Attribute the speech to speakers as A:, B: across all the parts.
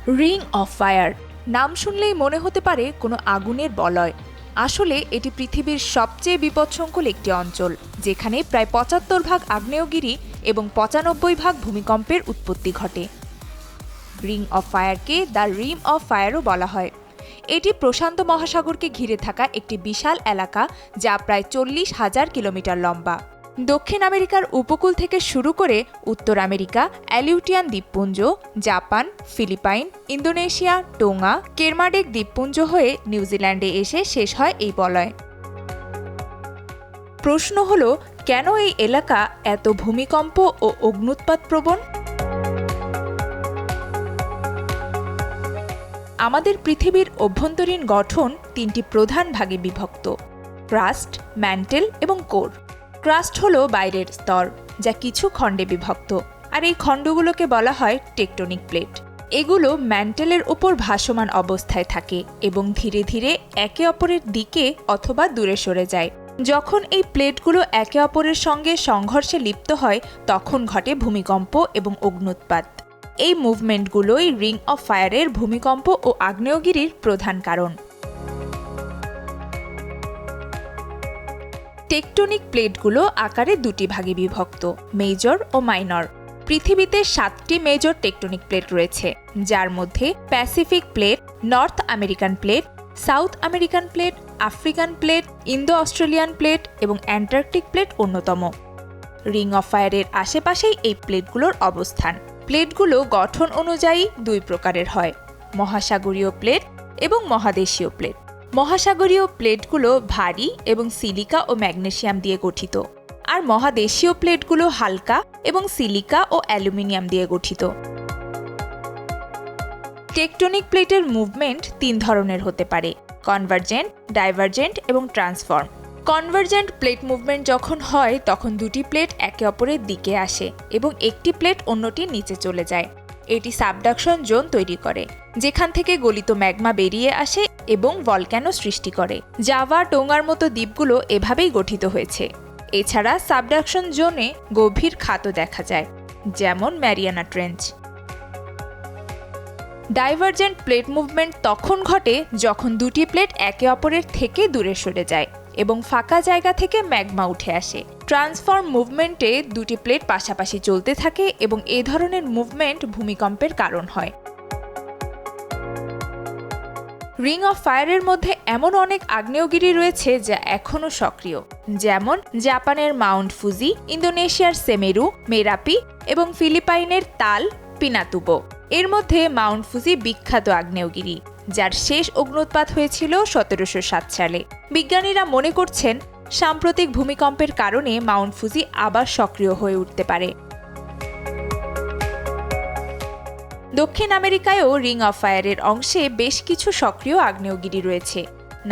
A: Ring of fire নাম শুনলেই মনে হতে পারে কোনো আগুনের বলয়। আসলে এটি পৃথিবীর সবচেয়ে বিপজ্জনক একটি অঞ্চল, যেখানে প্রায় ৭৫ ভাগ আগ্নেয়গিরি এবং ৯৫ ভাগ ভূমিকম্পের উৎপত্তি ঘটে। রিং অফ ফায়ারকে দ্য রিম অফ ফায়ারও বলা হয়। এটি প্রশান্ত মহাসাগরকে ঘিরে থাকা একটি বিশাল এলাকা, যা প্রায় ৪০,০০০ কিলোমিটার লম্বা। দক্ষিণ আমেরিকার উপকূল থেকে শুরু করে উত্তর আমেরিকা, অ্যালিউটিয়ান দ্বীপপুঞ্জ, জাপান, ফিলিপাইন, ইন্দোনেশিয়া, টোঙ্গা, কেরমাডেক দ্বীপপুঞ্জ হয়ে নিউজিল্যান্ডে এসে শেষ হয় এই বলয়। প্রশ্ন হল, কেন এই এলাকা এত ভূমিকম্প ও অগ্ন্যুৎপাত প্রবণ? আমাদের পৃথিবীর অভ্যন্তরীণ গঠন ৩টি প্রধান ভাগে বিভক্ত: ক্রাস্ট, ম্যান্টেল এবং কোর। ক্রাস্ট হল বাইরের স্তর, যা কিছু খণ্ডে বিভক্ত, আর এই খণ্ডগুলোকে বলা হয় টেকটনিক প্লেট। এগুলো ম্যান্টেলের উপর ভাসমান অবস্থায় থাকে এবং ধীরে ধীরে একে অপরের দিকে অথবা দূরে সরে যায়। যখন এই প্লেটগুলো একে অপরের সঙ্গে সংঘর্ষে লিপ্ত হয়, তখন ঘটে ভূমিকম্প এবং অগ্ন্যুৎপাত। এই মুভমেন্টগুলোই রিং অফ ফায়ারের ভূমিকম্প ও আগ্নেয়গিরির প্রধান কারণ। টেকটনিক প্লেটগুলো আকারে দুটি ভাগে বিভক্ত: মেজর ও মাইনর। পৃথিবীতে 7টি মেজর টেকটনিক প্লেট রয়েছে, যার মধ্যে Pacific plate, north American plate, south American plate, African plate, Indo Australian plate এবং অ্যান্টার্কটিক প্লেট অন্যতম। রিং অফ ফায়ারের আশেপাশেই এই প্লেটগুলোর অবস্থান। প্লেটগুলো গঠন অনুযায়ী দুই প্রকারের হয়: মহাসাগরীয় প্লেট এবং মহাদেশীয় প্লেট। মহাসাগরীয় প্লেটগুলো ভারী এবং সিলিকা ও ম্যাগনেসিয়াম দিয়ে গঠিত, আর মহাদেশীয় প্লেটগুলো হালকা এবং সিলিকা ও অ্যালুমিনিয়াম দিয়ে গঠিত। টেকটনিক প্লেটের মুভমেন্ট 3 ধরনের হতে পারে: কনভার্জেন্ট, ডাইভার্জেন্ট এবং ট্রান্সফর্ম। কনভার্জেন্ট প্লেট মুভমেন্ট যখন হয়, তখন দুটি প্লেট একে অপরের দিকে আসে এবং একটি প্লেট অন্যটির নিচে চলে যায়। এটি সাবডাকশন জোন তৈরি করে, যেখান থেকে গলিত ম্যাগমা বেরিয়ে আসে এবং ভলক্যানো সৃষ্টি করে। জাভা, টোঙ্গার মতো দ্বীপগুলো এভাবেই গঠিত হয়েছে। এছাড়া সাবডাকশন জোনে গভীর খাতও দেখা যায়, যেমন Mariano trench. Divergent plate movement তখন ঘটে যখন দুটি প্লেট একে অপরের থেকে দূরে সরে যায় এবং ফাঁকা জায়গা থেকে ম্যাগমা উঠে আসে। ট্রান্সফর্ম মুভমেন্টে দুটি প্লেট পাশাপাশি চলতে থাকে এবং এ ধরনের মুভমেন্ট ভূমিকম্পের কারণ হয়। রিং অফ ফায়ারের মধ্যে এমন অনেক আগ্নেয়গিরি রয়েছে যা এখনও সক্রিয়, যেমন জাপানের মাউন্ট ফুজি, ইন্দোনেশিয়ার সেমেরু, মেরাপি এবং ফিলিপাইনের তাল পিনাতুবো। এর মধ্যে মাউন্ট ফুজি বিখ্যাত আগ্নেয়গিরি, যার শেষ অগ্ন্যুৎপাত হয়েছিল ১৭০৭ সালে। বিজ্ঞানীরা মনে করছেন সাম্প্রতিক ভূমিকম্পের কারণে মাউন্ট ফুজি আবার সক্রিয় হয়ে উঠতে পারে। দক্ষিণ আমেরিকায়ও রিং অফ ফায়ারের অংশে বেশ কিছু সক্রিয় আগ্নেয়গিরি রয়েছে।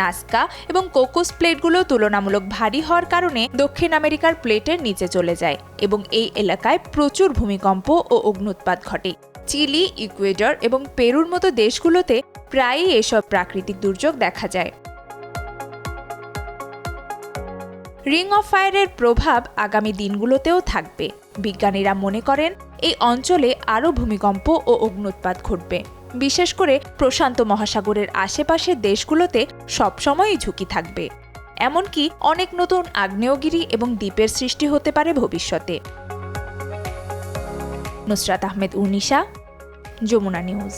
A: নাজকা এবং কোকোস প্লেটগুলো তুলনামূলক ভারী হওয়ার কারণে দক্ষিণ আমেরিকার প্লেটের নিচে চলে যায় এবং এই এলাকায় প্রচুর ভূমিকম্প ও অগ্ন্যুৎপাত ঘটে। চিলি, ইকুয়েডর এবং পেরুর মতো দেশগুলোতে প্রায়ই এসব প্রাকৃতিক দুর্যোগ দেখা যায়। রিং অফ ফায়ারের প্রভাব আগামী দিনগুলোতেও থাকবে। বিজ্ঞানীরা মনে করেন এই অঞ্চলে আরও ভূমিকম্প ও অগ্ন্যুৎপাত ঘটবে। বিশেষ করে প্রশান্ত মহাসাগরের আশেপাশের দেশগুলোতে সবসময়ই ঝুঁকি থাকবে। এমনকি অনেক নতুন আগ্নেয়গিরি এবং দ্বীপের সৃষ্টি হতে পারে ভবিষ্যতে। নুসরাত আহমেদ, উনিশা, যমুনা নিউজ।